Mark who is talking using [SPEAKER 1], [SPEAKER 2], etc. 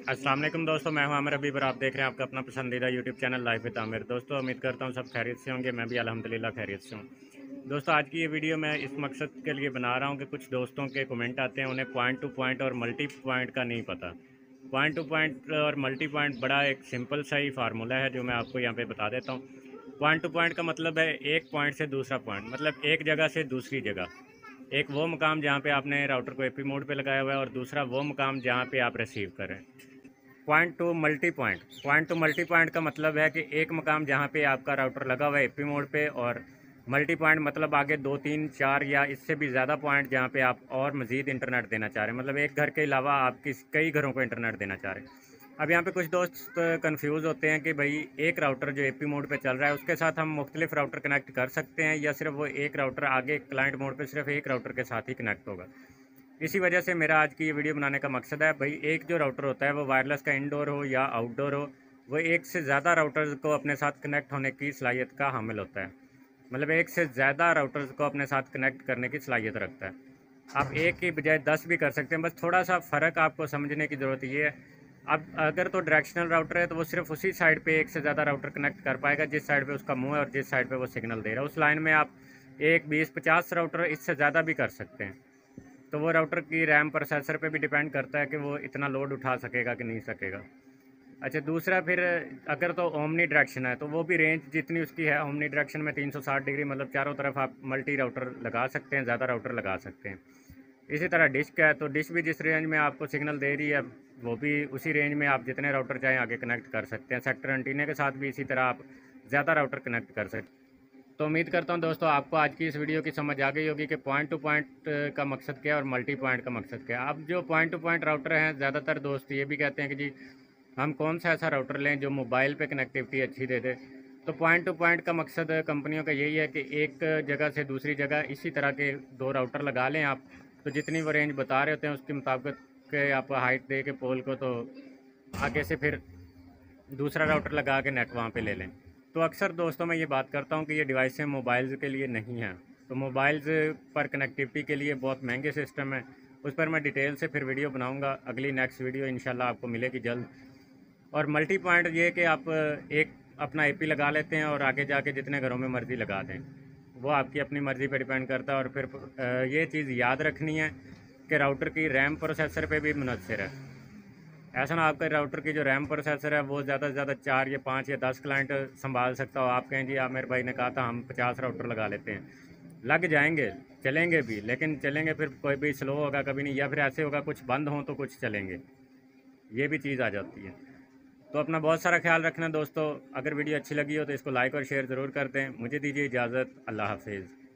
[SPEAKER 1] अस्सलाम वालेकुम दोस्तों, मैं हूं आमिर अबीबर। आप देख रहे हैं आपका अपना पसंदीदा YouTube channel life with Aamir. दोस्तों उम्मीद करता हूं सब खैरियत से होंगे। मैं भी अल्हम्दुलिल्लाह खैरियत से हूं। दोस्तों आज की ये वीडियो मैं इस मकसद के लिए बना रहा हूं कि कुछ दोस्तों के कमेंट आते हैं, उन्हें पॉइंट टू पॉइंट और मल्टी पॉइंट का नहीं पता। पॉइंट टू पॉइंट और मल्टी पॉइंट बड़ा एक सिंपल सा ही फार्मूला है जो मैं आपको यहाँ पे बता देता हूँ। पॉइंट टू पॉइंट का मतलब है एक पॉइंट से दूसरा पॉइंट, मतलब एक जगह से दूसरी जगह। एक वो मुकाम जहाँ पे आपने राउटर को एपी मोड पे लगाया हुआ है और दूसरा वो मुकाम जहाँ पे आप रिसीव कर रहे हैं। पॉइंट टू मल्टी पॉइंट का मतलब है कि एक मकाम जहाँ पे आपका राउटर लगा हुआ है एपी मोड पे, और मल्टी पॉइंट मतलब आगे 2 3 4 या इससे भी ज़्यादा पॉइंट जहाँ पे आप और मज़ीद इंटरनेट देना चाह रहे हैं, मतलब एक घर के अलावा आप कई घरों को इंटरनेट देना चाह रहे हैं। अब यहाँ पे कुछ दोस्त कंफ्यूज होते हैं कि भाई एक राउटर जो एपी मोड पे चल रहा है उसके साथ हम मुख्तलिफ राउटर कनेक्ट कर सकते हैं या सिर्फ वो एक राउटर आगे क्लाइंट मोड पे सिर्फ एक राउटर के साथ ही कनेक्ट होगा। इसी वजह से मेरा आज की ये वीडियो बनाने का मकसद है भाई, एक जो राउटर होता है वो वायरलेस का इंडोर हो या आउटडोर हो, वो एक से ज़्यादा राउटर्स को अपने साथ कनेक्ट होने की सलाहियत का हामिल होता है। मतलब एक से ज़्यादा राउटर्स को अपने साथ कनेक्ट करने की सलाहियत रखता है। आप एक की बजाय 10 भी कर सकते हैं, बस थोड़ा सा फ़र्क आपको समझने की ज़रूरत ये है। अब अगर तो डायरेक्शनल राउटर है तो वो सिर्फ उसी साइड पे एक से ज़्यादा राउटर कनेक्ट कर पाएगा जिस साइड पे उसका मुंह है और जिस साइड पे वो सिग्नल दे रहा है। उस लाइन में आप 1 20 50 राउटर इससे ज़्यादा भी कर सकते हैं। तो वो राउटर की रैम प्रोसेसर पे भी डिपेंड करता है कि वो इतना लोड उठा सकेगा कि नहीं सकेगा। अच्छा, दूसरा फिर अगर तो ओमनी डायरेक्शन है तो वो भी रेंज जितनी उसकी है, ओमनी डायरेक्शन में 360 डिग्री, मतलब चारों तरफ आप मल्टी राउटर लगा सकते हैं, ज़्यादा राउटर लगा सकते हैं। इसी तरह डिश का है तो डिश भी जिस रेंज में आपको सिग्नल दे रही है वो भी उसी रेंज में आप जितने राउटर चाहें आगे कनेक्ट कर सकते हैं। सेक्टर एंटीना के साथ भी इसी तरह आप ज़्यादा राउटर कनेक्ट कर सकते हैं। तो उम्मीद करता हूं दोस्तों आपको आज की इस वीडियो की समझ आ गई होगी कि पॉइंट टू पॉइंट का मकसद क्या है और मल्टी पॉइंट का मकसद क्या है। अब जो पॉइंट टू पॉइंट राउटर हैं, ज़्यादातर दोस्त ये भी कहते हैं कि जी हम कौन सा ऐसा राउटर लें जो मोबाइल पे कनेक्टिविटी अच्छी दे दे। तो पॉइंट टू पॉइंट का मकसद कंपनियों का यही है कि एक जगह से दूसरी जगह इसी तरह के 2 राउटर लगा लें आप, तो जितनी वो रेंज बता रहे होते हैं उसके मुताबिक के आप हाइट दे के पोल को, तो आगे से फिर दूसरा राउटर लगा के नेट वहाँ पे ले लें। तो अक्सर दोस्तों मैं ये बात करता हूँ कि ये डिवाइसें मोबाइल्स के लिए नहीं हैं। तो मोबाइल्स पर कनेक्टिविटी के लिए बहुत महंगे सिस्टम है, उस पर मैं डिटेल से फिर वीडियो बनाऊँगा। अगली नेक्स्ट वीडियो इंशाल्लाह आपको मिलेगी जल्द। और मल्टी पॉइंट ये कि आप एक अपना एपी लगा लेते हैं और आगे जाके जितने घरों में मर्ज़ी लगा दें, वो आपकी अपनी मर्ज़ी पे डिपेंड करता है। और फिर ये चीज़ याद रखनी है कि राउटर की रैम प्रोसेसर पे भी मुनहसर है। ऐसा ना आपके राउटर की जो रैम प्रोसेसर है वो ज़्यादा से ज़्यादा 4 या 5 या 10 क्लाइंट संभाल सकता हो। आप कहें जी आप, मेरे भाई ने कहा था हम 50 राउटर लगा लेते हैं, लग जाएंगे, चलेंगे भी, लेकिन चलेंगे फिर कोई भी स्लो होगा कभी नहीं, या फिर ऐसे होगा कुछ बंद हों तो कुछ चलेंगे। ये भी चीज़ आ जाती है। तो अपना बहुत सारा ख्याल रखना दोस्तों। अगर वीडियो अच्छी लगी हो तो इसको लाइक और शेयर ज़रूर कर दें। मुझे दीजिए इजाज़त। अल्लाह हाफिज़।